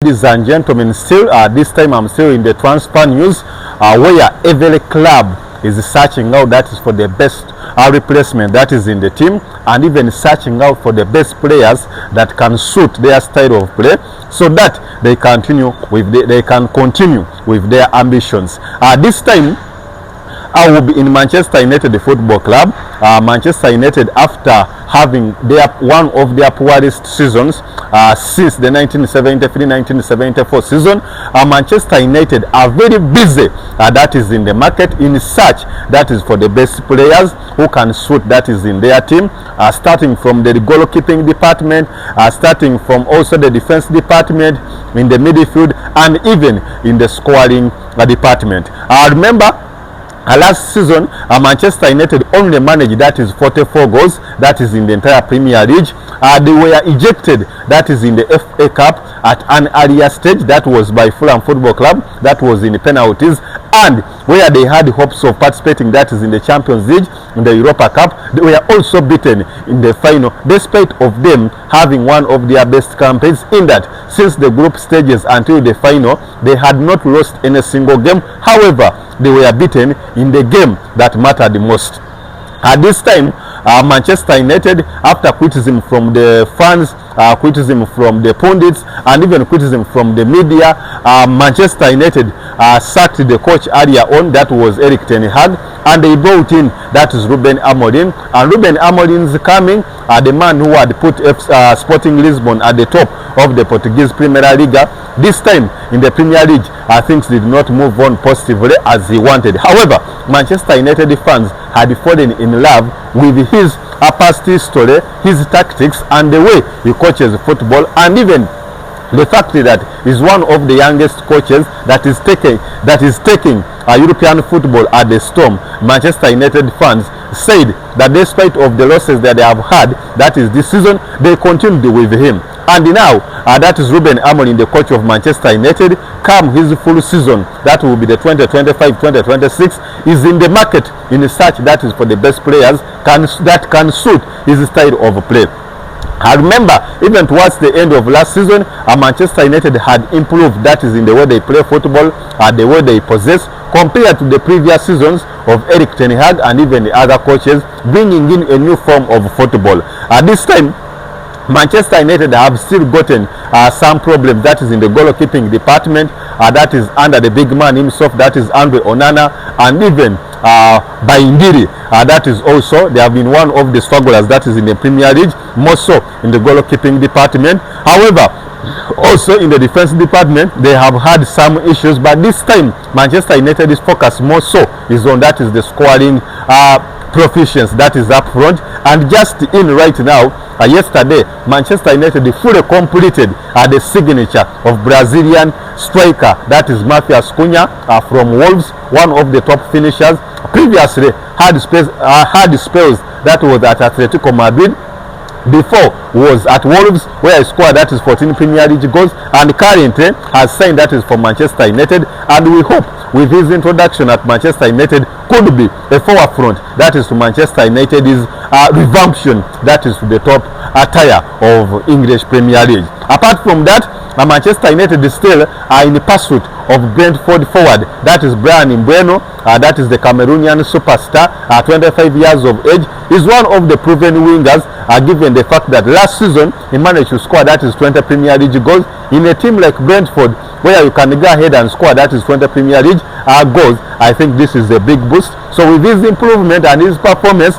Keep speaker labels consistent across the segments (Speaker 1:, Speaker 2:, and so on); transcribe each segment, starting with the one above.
Speaker 1: ladies and gentlemen, still this time I'm still in the transfer news where every club is searching out, that is for the best replacement that is in the team, and even searching out for the best players that can suit their style of play, so that they can continue with their ambitions. This time I will be in Manchester United Football Club. Manchester United, after having one of their poorest seasons since the 1973-1974 season, Manchester United are very busy that is in the market in search that is for the best players who can suit that is in their team, starting from the goalkeeping department, starting from also the defense department, in the midfield, and even in the scoring department. Remember, last season, Manchester United only managed that is 44 goals, that is in the entire Premier League. They were ejected, that is in the FA Cup at an earlier stage, that was by Fulham Football Club, that was in the penalties, and where they had hopes of participating, that is in the Champions League, in the Europa Cup, they were also beaten in the final, despite of them having one of their best campaigns, in that since the group stages until the final, they had not lost any single game. However, they were beaten in the game that mattered the most. At this time, Manchester United, after criticism from the fans, criticism from the pundits, and even criticism from the media, Manchester United sacked the coach earlier on, that was Erik ten Hag, and they brought in that is Ruben Amorim. And Ruben Amorim's coming, the man who had put Sporting Lisbon at the top of the Portuguese Primeira Liga. This time in the Premier League, things did not move on positively as he wanted. However, Manchester United fans had fallen in love with his past history, his tactics, and the way he coaches football, and even the fact that he's one of the youngest coaches that is taking European football at the storm. Manchester United fans said that despite of the losses that they have had, that is this season, they continued with him. And now, that is Ruben Amorim, the coach of Manchester United. Come his full season, that will be the 2025-2026, is in the market in search that is for the best players that can suit his style of play. I remember even towards the end of last season, Manchester United had improved, that is in the way they play football, the way they possess, compared to the previous seasons of Erik ten Hag and even the other coaches, bringing in a new form of football. At this time, Manchester United have still gotten some problems, that is in the goalkeeping department, that is under the big man himself, that is Andre Onana, and even Baindiri, that is also, they have been one of the strugglers, that is in the Premier League, more so in the goalkeeping department. However, also in the defense department, they have had some issues, but this time Manchester United's focus more so is on that is the scoring proficiency that is up front. And just in right now, yesterday, Manchester United fully completed the signature of Brazilian striker, that is Matheus Cunha from Wolves, one of the top finishers. Previously had spells that was at Atletico Madrid, before was at Wolves, where he scored that is 14 Premier League goals, and currently has signed that is for Manchester United. And we hope with his introduction at Manchester United could be a forefront that is to Manchester United's revamption that is to the top tier of English Premier League. Apart from that, Manchester United is still in the pursuit of Brentford forward, that is Bryan Mbeumo, that is the Cameroonian superstar, 25 years of age. Is one of the proven wingers, given the fact that last season he managed to score that is 20 Premier League goals in a team like Brentford, where you can go ahead and score that is 20 Premier League goals. I think this is a big boost. So with his improvement and his performance,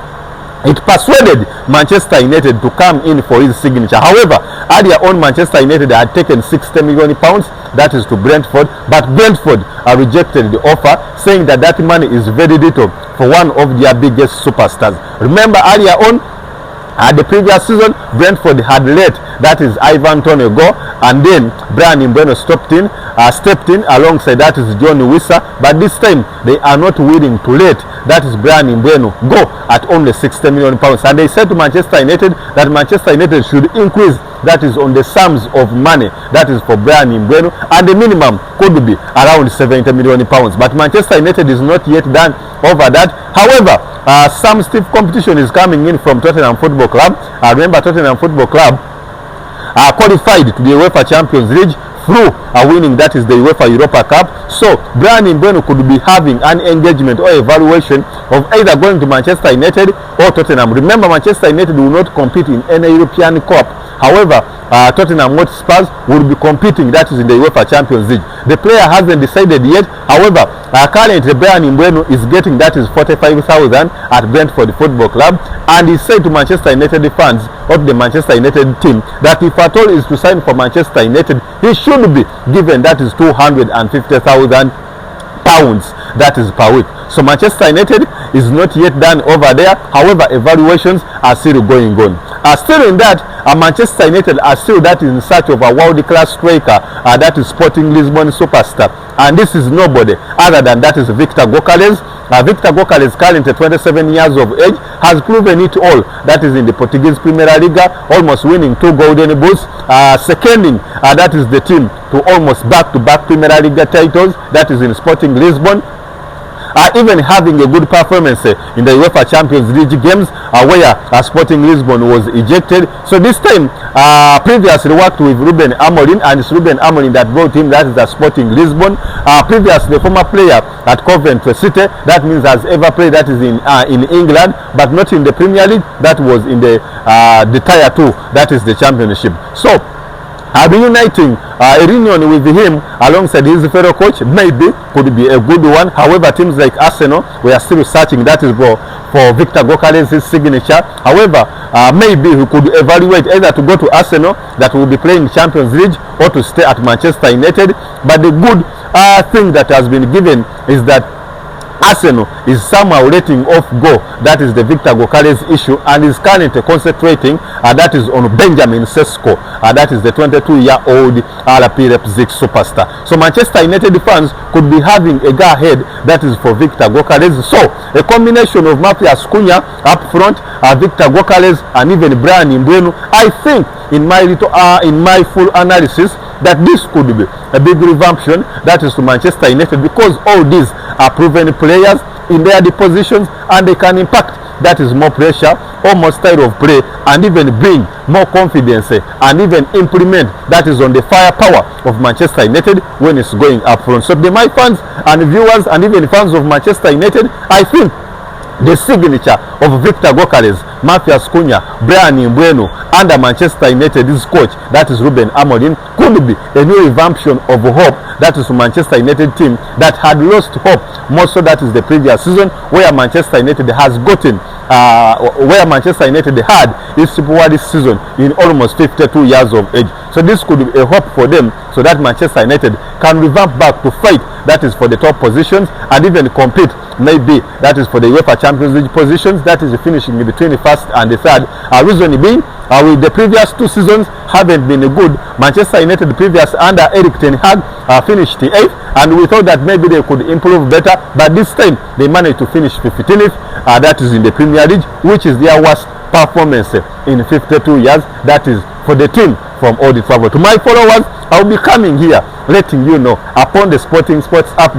Speaker 1: it persuaded Manchester United to come in for his signature. However, earlier on, Manchester United had taken £60 million, that is to Brentford, but Brentford rejected the offer, saying that that money is very little for one of their biggest superstars. Remember earlier on, the previous season, Brentford had let that is Ivan Toney go, and then Bryan Mbeumo stepped in alongside that is John Wissa. But this time they are not willing to let that is Bryan Mbeumo go at only £60 million. And they said to Manchester United that Manchester United should increase that is on the sums of money that is for Bryan Mbeumo, and the minimum could be around £70 million. But Manchester United is not yet done over that. However, some stiff competition is coming in from Tottenham Football Club. Remember, Tottenham Football Club qualified to the UEFA Champions League through a winning, that is the UEFA Europa Cup. So Brian Mbeumo could be having an engagement or evaluation of either going to Manchester United or Tottenham. Remember, Manchester United will not compete in any European Cup. However, Tottenham Hotspur will be competing, that is in the UEFA Champions League. The player hasn't decided yet. However, currently Brian Mbeumo is getting, that is 45,000 at Brentford Football Club, and he said to Manchester United fans of the Manchester United team that if at all is to sign for Manchester United, he should be given, that is 250,000 pounds, that is per week. So Manchester United is not yet done over there. However, evaluations are still going on. Still in that, Manchester United are still that in search of a world-class striker, that is Sporting Lisbon superstar, and this is nobody other than that is Victor Gokales. Victor Gokales, currently 27 years of age, has proven it all, that is in the Portuguese Premier Liga, almost winning 2 golden boots, seconding that is the team to almost back-to-back Premier Liga titles, that is in Sporting Lisbon. Even having a good performance in the UEFA Champions League games, where Sporting Lisbon was ejected. So this time, previously worked with Ruben Amorim, and it's Ruben Amorim that brought him, that is the Sporting Lisbon. Previously, the former player at Coventry City, that means has ever played, that is in England, but not in the Premier League. That was in the Tier 2, that is the Championship. So reuniting a reunion with him alongside his fellow coach maybe could be a good one. However, teams like Arsenal, we are still searching, that is for Victor Gokales' signature. However, maybe we could evaluate either to go to Arsenal, that will be playing Champions League, or to stay at Manchester United. But the good thing that has been given is that Arsenal is somehow letting off go, that is the Victor Gokales issue, and is currently concentrating, that is on Benjamin Sesko, that is the 22-year-old RP Leipzig superstar. So Manchester United fans could be having a go ahead, that is for Victor Gokales. So a combination of Matthias Cunha up front, Victor Gokales, and even Brian Mbeumo, I think in my full analysis that this could be a big revamption, that is to Manchester United, because all these are proven players in their positions, and they can impact, that is more pressure or more style of play, and even bring more confidence and even implement, that is on the firepower of Manchester United when it's going up front. So my fans and viewers and even fans of Manchester United, I think the signature of Victor Gokales, Matthias Cunha, Brian Mbeumo under Manchester United's coach, that is Ruben Amorim, could be a new revamption of hope, that is Manchester United team that had lost hope more so, that is the previous season, where Manchester United has gotten where Manchester United had its poorest season in almost 52 years of age. So this could be a hope for them, so that Manchester United can revamp back to fight, that is for the top positions, and even compete maybe, that is for the UEFA Champions League positions, that is finishing between the first and the third. Reason being, with the previous 2 seasons haven't been good. Manchester United previous under Erik ten Hag finished 8th, and we thought that maybe they could improve better, but this time they managed to finish 15th, that is in the Premier League, which is their worst performance in 52 years, that is for the team from Old Trafford. To my followers, I will be coming here letting you know upon the Sporting Sports update.